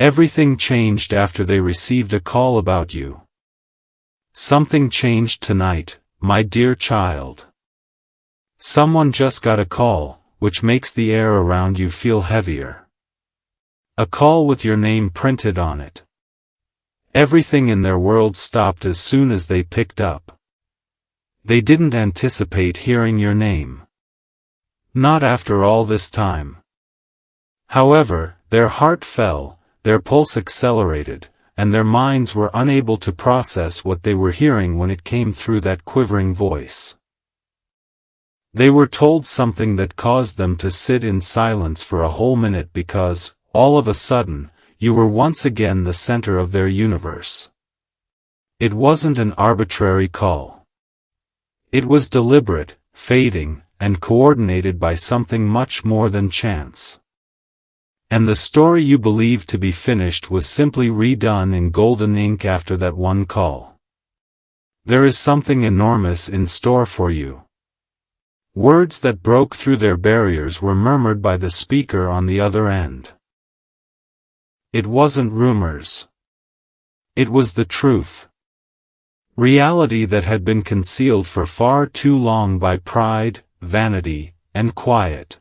Everything changed after they received a call about you. Something changed tonight, my dear child. Someone just got a call, which makes the air around you feel heavier. A call with your name printed on it. Everything in their world stopped as soon as they picked up. They didn't anticipate hearing your name. Not after all this time. However, their heart fell, their pulse accelerated, and their minds were unable to process what they were hearing when it came through that quivering voice. They were told something that caused them to sit in silence for a whole minute because, all of a sudden, you were once again the center of their universe. It wasn't an arbitrary call. It was deliberate, fading, and coordinated by something much more than chance. And the story you believed to be finished was simply redone in golden ink after that one call. There is something enormous in store for you. Words that broke through their barriers were murmured by the speaker on the other end. It wasn't rumors. It was the truth. Reality that had been concealed for far too long by pride, vanity, and quiet.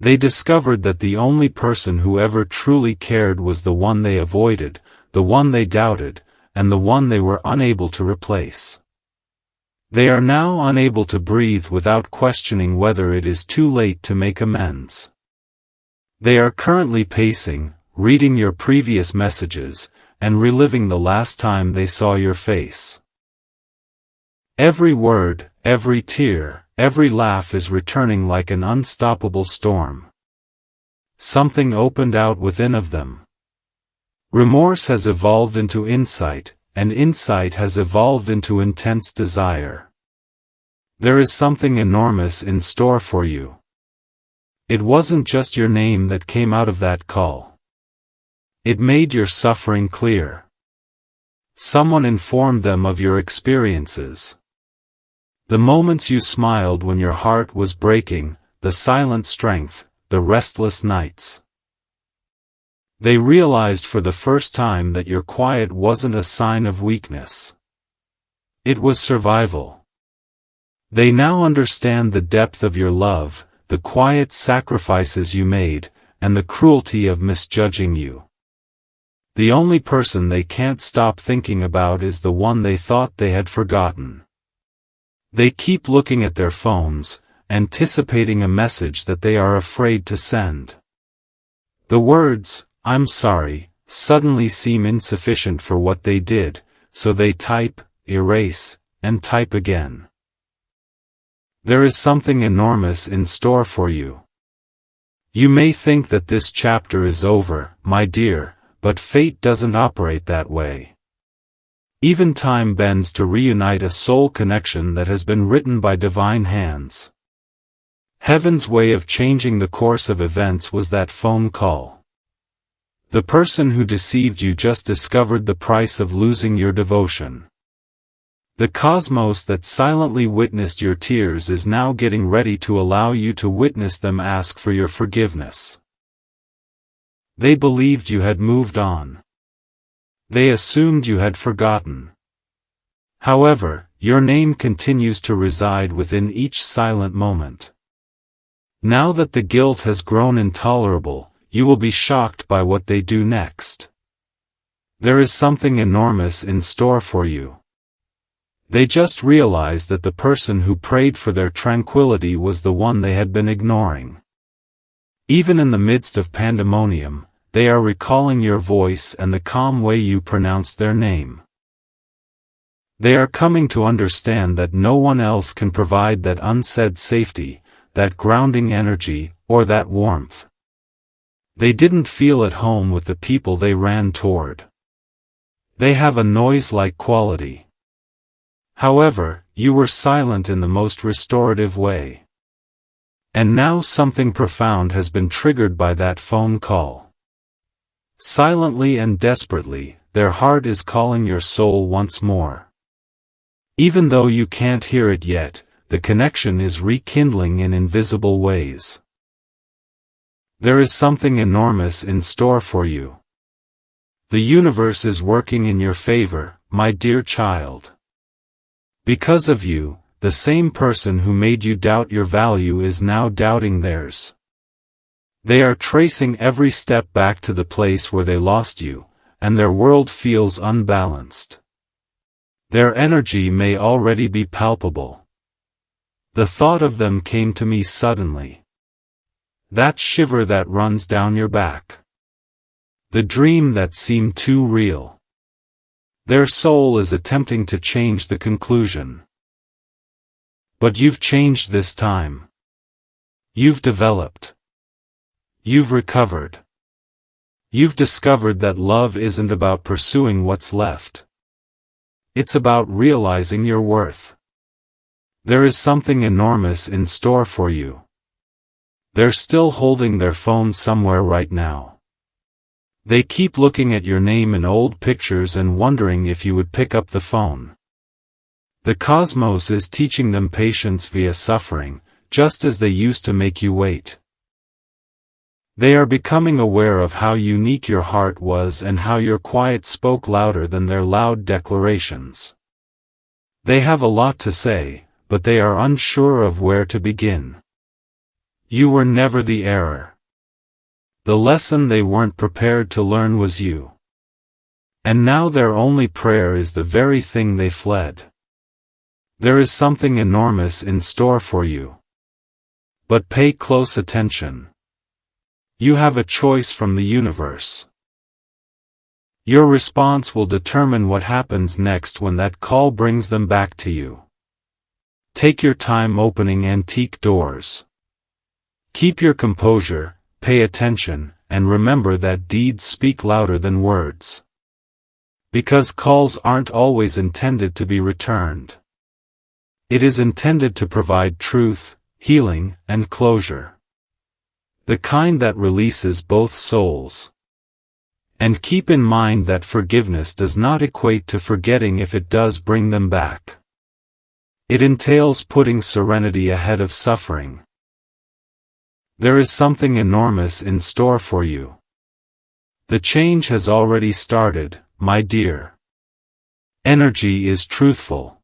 They discovered that the only person who ever truly cared was the one they avoided, the one they doubted, and the one they were unable to replace. They are now unable to breathe without questioning whether it is too late to make amends. They are currently pacing, reading your previous messages, and reliving the last time they saw your face. Every word, every tear, every laugh is returning like an unstoppable storm. Something opened out within of them. Remorse has evolved into insight, and insight has evolved into intense desire. There is something enormous in store for you. It wasn't just your name that came out of that call. It made your suffering clear. Someone informed them of your experiences. The moments you smiled when your heart was breaking, the silent strength, the restless nights. They realized for the first time that your quiet wasn't a sign of weakness. It was survival. They now understand the depth of your love, the quiet sacrifices you made, and the cruelty of misjudging you. The only person they can't stop thinking about is the one they thought they had forgotten. They keep looking at their phones, anticipating a message that they are afraid to send. The words, "I'm sorry," suddenly seem insufficient for what they did, so they type, erase, and type again. There is something enormous in store for you. You may think that this chapter is over, my dear, but fate doesn't operate that way. Even time bends to reunite a soul connection that has been written by divine hands. Heaven's way of changing the course of events was that phone call. The person who deceived you just discovered the price of losing your devotion. The cosmos that silently witnessed your tears is now getting ready to allow you to witness them ask for your forgiveness. They believed you had moved on. They assumed you had forgotten. However, your name continues to reside within each silent moment. Now that the guilt has grown intolerable, you will be shocked by what they do next. There is something enormous in store for you. They just realized that the person who prayed for their tranquility was the one they had been ignoring. Even in the midst of pandemonium, they are recalling your voice and the calm way you pronounced their name. They are coming to understand that no one else can provide that unsaid safety, that grounding energy, or that warmth. They didn't feel at home with the people they ran toward. They have a noise-like quality. However, you were silent in the most restorative way. And now something profound has been triggered by that phone call. Silently and desperately, their heart is calling your soul once more. Even though you can't hear it yet, the connection is rekindling in invisible ways. There is something enormous in store for you. The universe is working in your favor, my dear child. Because of you, the same person who made you doubt your value is now doubting theirs. They are tracing every step back to the place where they lost you, and their world feels unbalanced. Their energy may already be palpable. The thought of them came to me suddenly. That shiver that runs down your back. The dream that seemed too real. Their soul is attempting to change the conclusion. But you've changed this time. You've developed. You've recovered. You've discovered that love isn't about pursuing what's left. It's about realizing your worth. There is something enormous in store for you. They're still holding their phone somewhere right now. They keep looking at your name in old pictures and wondering if you would pick up the phone. The cosmos is teaching them patience via suffering, just as they used to make you wait. They are becoming aware of how unique your heart was and how your quiet spoke louder than their loud declarations. They have a lot to say, but they are unsure of where to begin. You were never the error. The lesson they weren't prepared to learn was you. And now their only prayer is the very thing they fled. There is something enormous in store for you. But pay close attention. You have a choice from the universe. Your response will determine what happens next when that call brings them back to you. Take your time opening antique doors. Keep your composure, pay attention, and remember that deeds speak louder than words. Because calls aren't always intended to be returned. It is intended to provide truth, healing, and closure. The kind that releases both souls. And keep in mind that forgiveness does not equate to forgetting if it does bring them back. It entails putting serenity ahead of suffering. There is something enormous in store for you. The change has already started, my dear. Energy is truthful.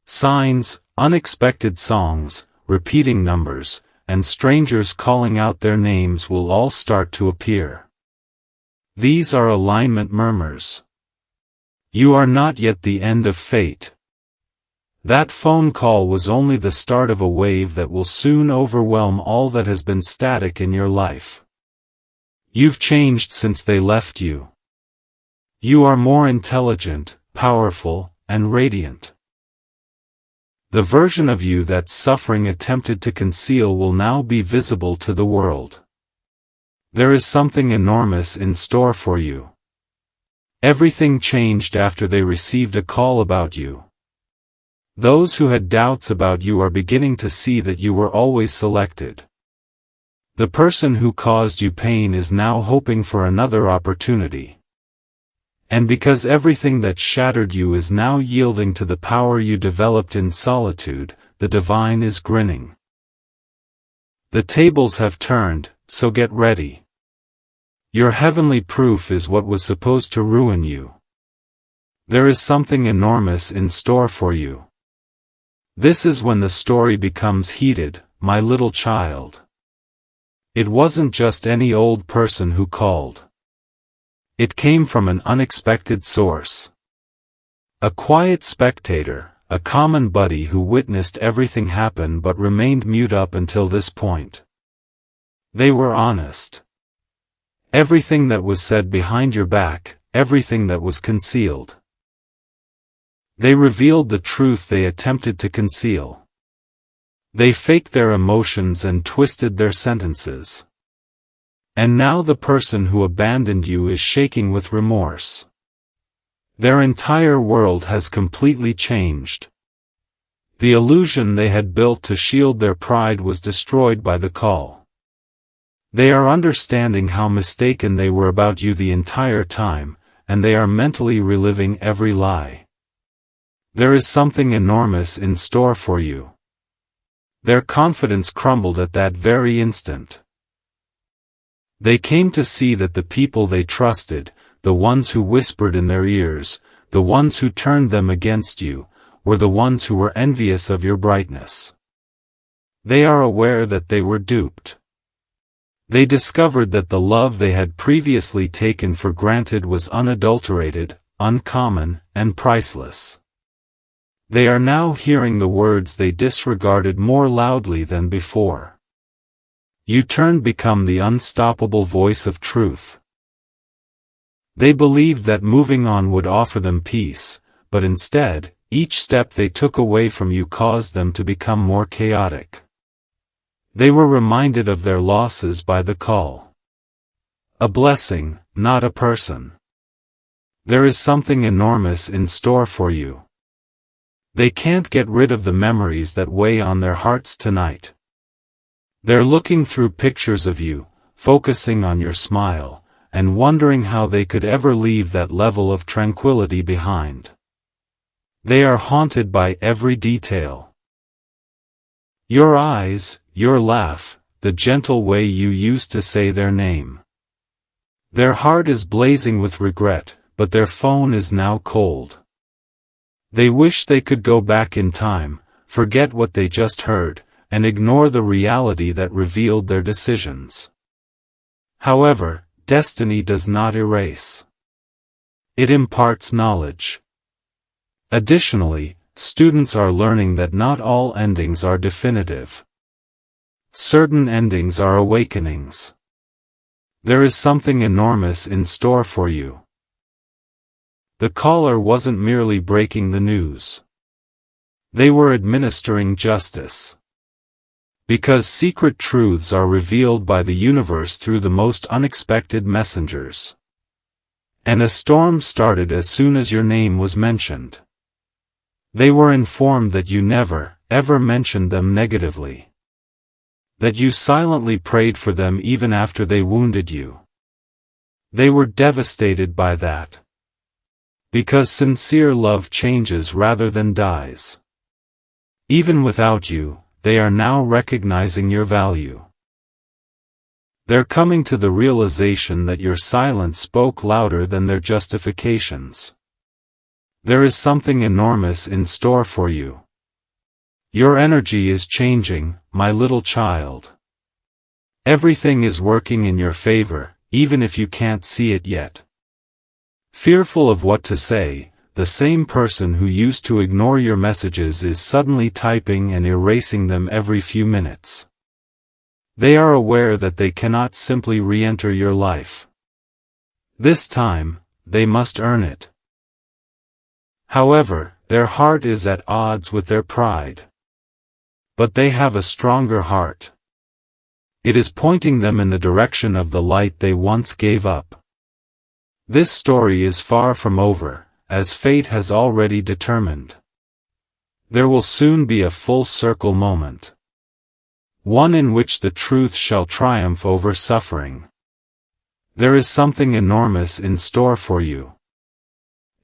Signs, unexpected songs, repeating numbers, and strangers calling out their names will all start to appear. These are alignment murmurs. You are not yet the end of fate. That phone call was only the start of a wave that will soon overwhelm all that has been static in your life. You've changed since they left you. You are more intelligent, powerful, and radiant. The version of you that suffering attempted to conceal will now be visible to the world. There is something enormous in store for you. Everything changed after they received a call about you. Those who had doubts about you are beginning to see that you were always selected. The person who caused you pain is now hoping for another opportunity. And because everything that shattered you is now yielding to the power you developed in solitude, the divine is grinning. The tables have turned, so get ready. Your heavenly proof is what was supposed to ruin you. There is something enormous in store for you. This is when the story becomes heated, my little child. It wasn't just any old person who called. It came from an unexpected source. A quiet spectator, a common buddy who witnessed everything happen but remained mute up until this point. They were honest. Everything that was said behind your back, everything that was concealed. They revealed the truth they attempted to conceal. They faked their emotions and twisted their sentences. And now the person who abandoned you is shaking with remorse. Their entire world has completely changed. The illusion they had built to shield their pride was destroyed by the call. They are understanding how mistaken they were about you the entire time, and they are mentally reliving every lie. There is something enormous in store for you. Their confidence crumbled at that very instant. They came to see that the people they trusted, the ones who whispered in their ears, the ones who turned them against you, were the ones who were envious of your brightness. They are aware that they were duped. They discovered that the love they had previously taken for granted was unadulterated, uncommon, and priceless. They are now hearing the words they disregarded more loudly than before. You turned become the unstoppable voice of truth. They believed that moving on would offer them peace, but instead, each step they took away from you caused them to become more chaotic. They were reminded of their losses by the call. A blessing, not a person. There is something enormous in store for you. They can't get rid of the memories that weigh on their hearts tonight. They're looking through pictures of you, focusing on your smile, and wondering how they could ever leave that level of tranquility behind. They are haunted by every detail. Your eyes, your laugh, the gentle way you used to say their name. Their heart is blazing with regret, but their phone is now cold. They wish they could go back in time, forget what they just heard, and ignore the reality that revealed their decisions. However, destiny does not erase. It imparts knowledge. Additionally, students are learning that not all endings are definitive. Certain endings are awakenings. There is something enormous in store for you. The caller wasn't merely breaking the news. They were administering justice. Because secret truths are revealed by the universe through the most unexpected messengers. And a storm started as soon as your name was mentioned. They were informed that you never, ever mentioned them negatively. That you silently prayed for them even after they wounded you. They were devastated by that. Because sincere love changes rather than dies. Even without you, they are now recognizing your value. They're coming to the realization that your silence spoke louder than their justifications. There is something enormous in store for you. Your energy is changing, my little child. Everything is working in your favor, even if you can't see it yet. Fearful of what to say, the same person who used to ignore your messages is suddenly typing and erasing them every few minutes. They are aware that they cannot simply re-enter your life. This time, they must earn it. However, their heart is at odds with their pride. But they have a stronger heart. It is pointing them in the direction of the light they once gave up. This story is far from over, as fate has already determined. There will soon be a full circle moment. One in which the truth shall triumph over suffering. There is something enormous in store for you.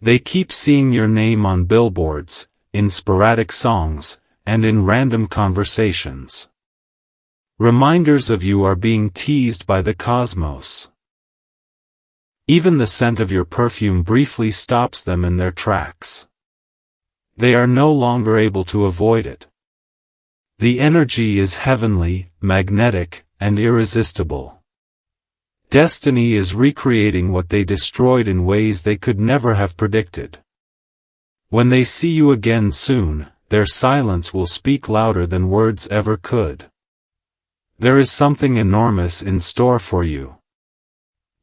They keep seeing your name on billboards, in sporadic songs, and in random conversations. Reminders of you are being teased by the cosmos. Even the scent of your perfume briefly stops them in their tracks. They are no longer able to avoid it. The energy is heavenly, magnetic, and irresistible. Destiny is recreating what they destroyed in ways they could never have predicted. When they see you again soon, their silence will speak louder than words ever could. There is something enormous in store for you.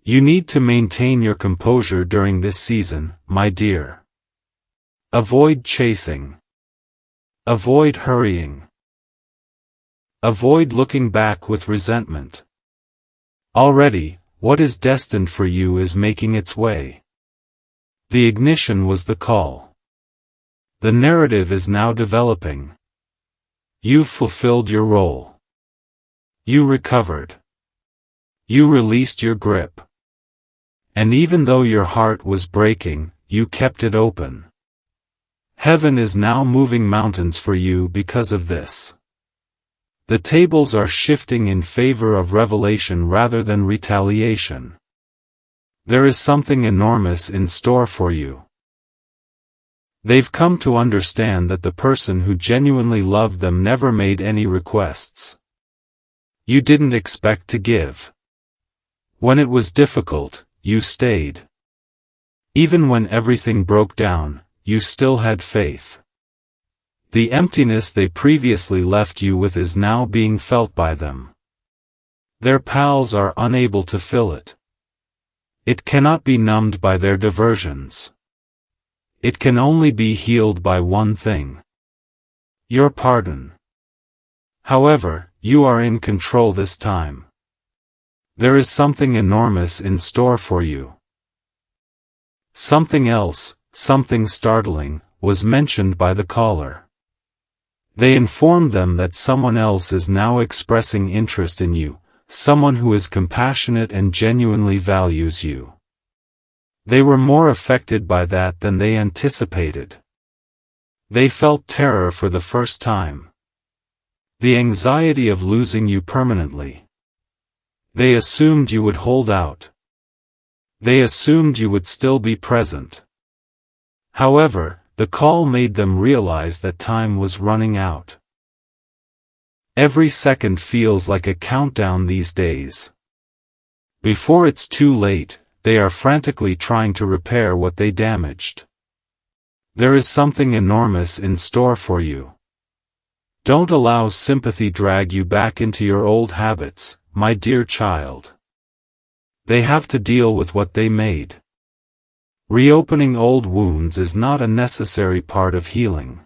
You need to maintain your composure during this season, my dear. Avoid chasing. Avoid hurrying. Avoid looking back with resentment. Already, what is destined for you is making its way. The ignition was the call. The narrative is now developing. You've fulfilled your role. You recovered. You released your grip. And even though your heart was breaking, you kept it open. Heaven is now moving mountains for you because of this. The tables are shifting in favor of revelation rather than retaliation. There is something enormous in store for you. They've come to understand that the person who genuinely loved them never made any requests. You didn't expect to give. When it was difficult, you stayed. Even when everything broke down, you still had faith. The emptiness they previously left you with is now being felt by them. Their pals are unable to fill it. It cannot be numbed by their diversions. It can only be healed by one thing: your pardon. However, you are in control this time. There is something enormous in store for you. Something else, something startling, was mentioned by the caller. They informed them that someone else is now expressing interest in you, someone who is compassionate and genuinely values you. They were more affected by that than they anticipated. They felt terror for the first time. The anxiety of losing you permanently. They assumed you would hold out. They assumed you would still be present. However, the call made them realize that time was running out. Every second feels like a countdown these days. Before it's too late, they are frantically trying to repair what they damaged. There is something enormous in store for you. Don't allow sympathy drag you back into your old habits, my dear child. They have to deal with what they made. Reopening old wounds is not a necessary part of healing.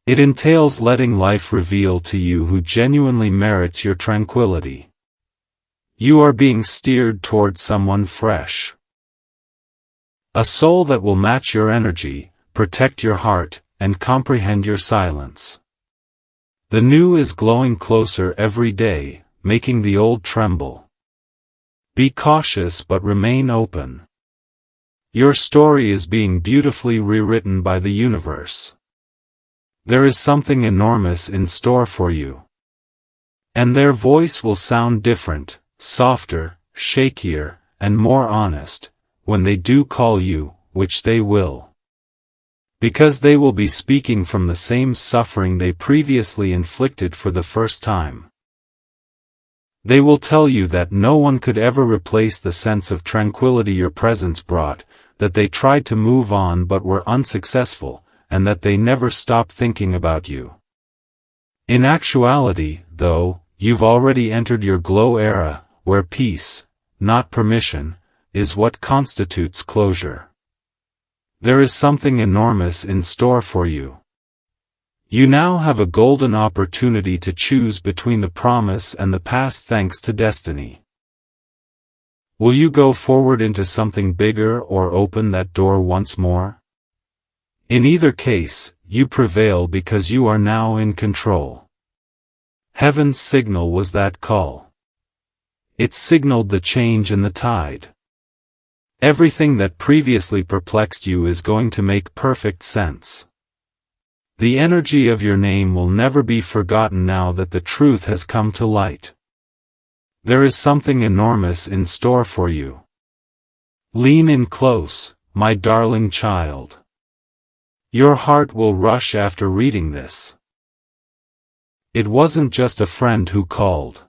It entails letting life reveal to you who genuinely merits your tranquility. You are being steered toward someone fresh. A soul that will match your energy, protect your heart, and comprehend your silence. The new is glowing closer every day, making the old tremble. Be cautious but remain open. Your story is being beautifully rewritten by the universe. There is something enormous in store for you. And their voice will sound different, softer, shakier, and more honest, when they do call you, which they will. Because they will be speaking from the same suffering they previously inflicted for the first time. They will tell you that no one could ever replace the sense of tranquility your presence brought, that they tried to move on but were unsuccessful, and that they never stopped thinking about you. In actuality, though, you've already entered your glow era, where peace, not permission, is what constitutes closure. There is something enormous in store for you. You now have a golden opportunity to choose between the promise and the past thanks to destiny. Will you go forward into something bigger or open that door once more? In either case, you prevail because you are now in control. Heaven's signal was that call. It signaled the change in the tide. Everything that previously perplexed you is going to make perfect sense. The energy of your name will never be forgotten now that the truth has come to light. There is something enormous in store for you. Lean in close, my darling child. Your heart will rush after reading this. It wasn't just a friend who called.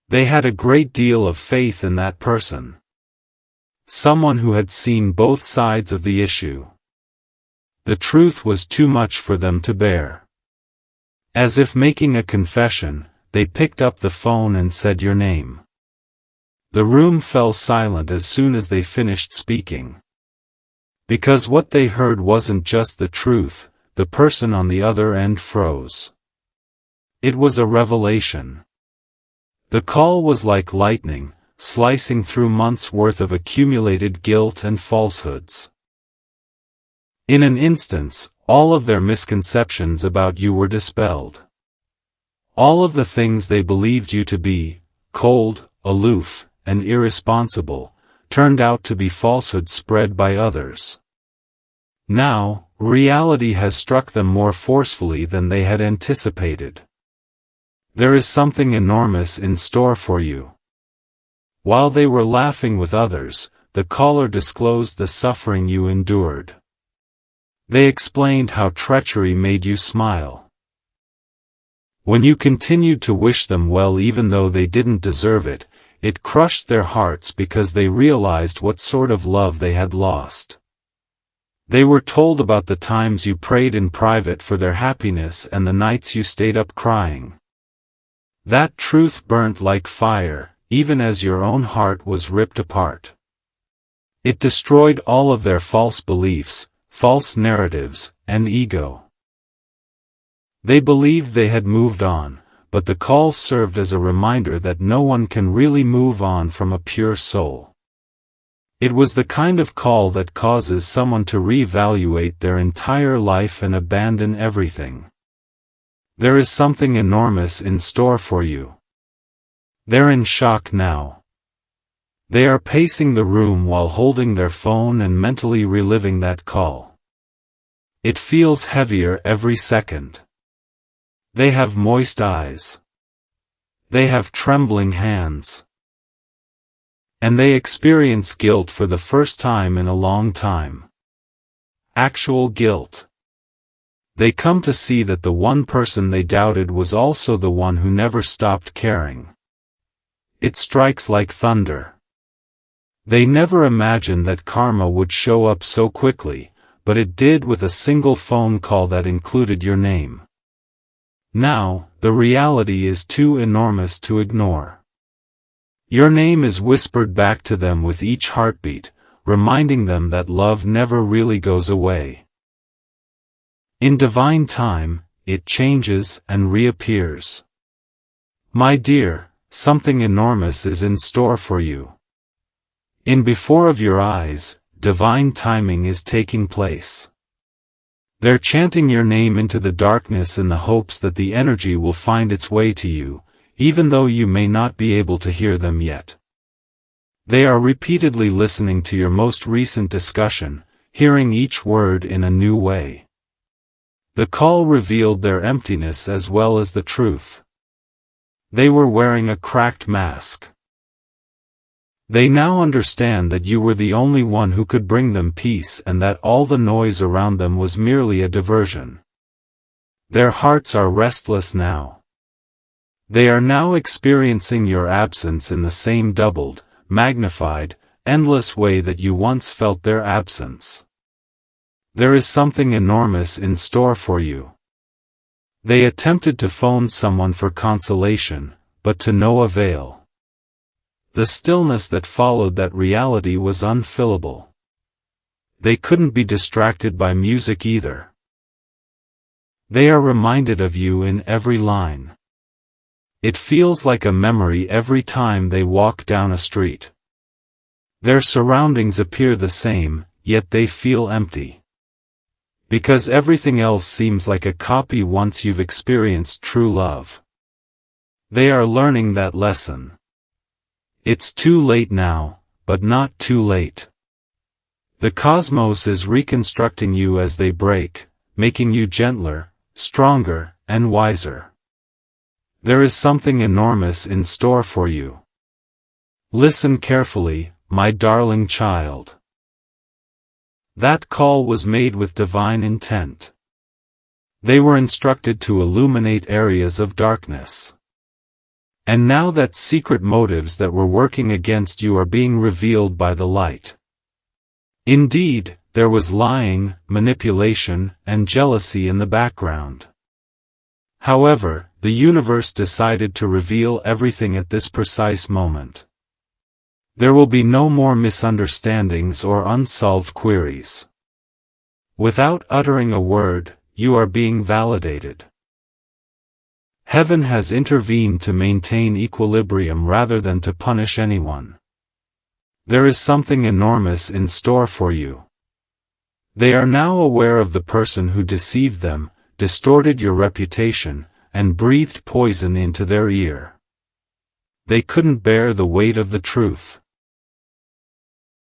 They had a great deal of faith in that person. Someone who had seen both sides of the issue. The truth was too much for them to bear. As if making a confession, they picked up the phone and said your name. The room fell silent as soon as they finished speaking. Because what they heard wasn't just the truth, the person on the other end froze. It was a revelation. The call was like lightning, slicing through months' worth of accumulated guilt and falsehoods. In an instant, all of their misconceptions about you were dispelled. All of the things they believed you to be, cold, aloof, and irresponsible, turned out to be falsehoods spread by others. Now, reality has struck them more forcefully than they had anticipated. There is something enormous in store for you. While they were laughing with others, the caller disclosed the suffering you endured. They explained how treachery made you smile. When you continued to wish them well even though they didn't deserve it, it crushed their hearts because they realized what sort of love they had lost. They were told about the times you prayed in private for their happiness and the nights you stayed up crying. That truth burnt like fire, even as your own heart was ripped apart. It destroyed all of their false beliefs, false narratives, and ego. They believed they had moved on, but the call served as a reminder that no one can really move on from a pure soul. It was the kind of call that causes someone to reevaluate their entire life and abandon everything. There is something enormous in store for you. They're in shock now. They are pacing the room while holding their phone and mentally reliving that call. It feels heavier every second. They have moist eyes. They have trembling hands. And they experience guilt for the first time in a long time. Actual guilt. They come to see that the one person they doubted was also the one who never stopped caring. It strikes like thunder. They never imagined that karma would show up so quickly, but it did with a single phone call that included your name. Now, the reality is too enormous to ignore. Your name is whispered back to them with each heartbeat, reminding them that love never really goes away. In divine time, it changes and reappears. My dear, something enormous is in store for you. In before of your eyes, divine timing is taking place. They're chanting your name into the darkness in the hopes that the energy will find its way to you, even though you may not be able to hear them yet. They are repeatedly listening to your most recent discussion, hearing each word in a new way. The call revealed their emptiness as well as the truth. They were wearing a cracked mask. They now understand that you were the only one who could bring them peace and that all the noise around them was merely a diversion. Their hearts are restless now. They are now experiencing your absence in the same doubled, magnified, endless way that you once felt their absence. There is something enormous in store for you. They attempted to phone someone for consolation, but to no avail. The stillness that followed that reality was unfillable. They couldn't be distracted by music either. They are reminded of you in every line. It feels like a memory every time they walk down a street. Their surroundings appear the same, yet they feel empty. Because everything else seems like a copy once you've experienced true love. They are learning that lesson. It's too late now, but not too late. The cosmos is reconstructing you as they break, making you gentler, stronger, and wiser. There is something enormous in store for you. Listen carefully, my darling child. That call was made with divine intent. They were instructed to illuminate areas of darkness. And now that secret motives that were working against you are being revealed by the light. Indeed, there was lying, manipulation, and jealousy in the background. However, the universe decided to reveal everything at this precise moment. There will be no more misunderstandings or unsolved queries. Without uttering a word, you are being validated. Heaven has intervened to maintain equilibrium rather than to punish anyone. There is something enormous in store for you. They are now aware of the person who deceived them, distorted your reputation, and breathed poison into their ear. They couldn't bear the weight of the truth.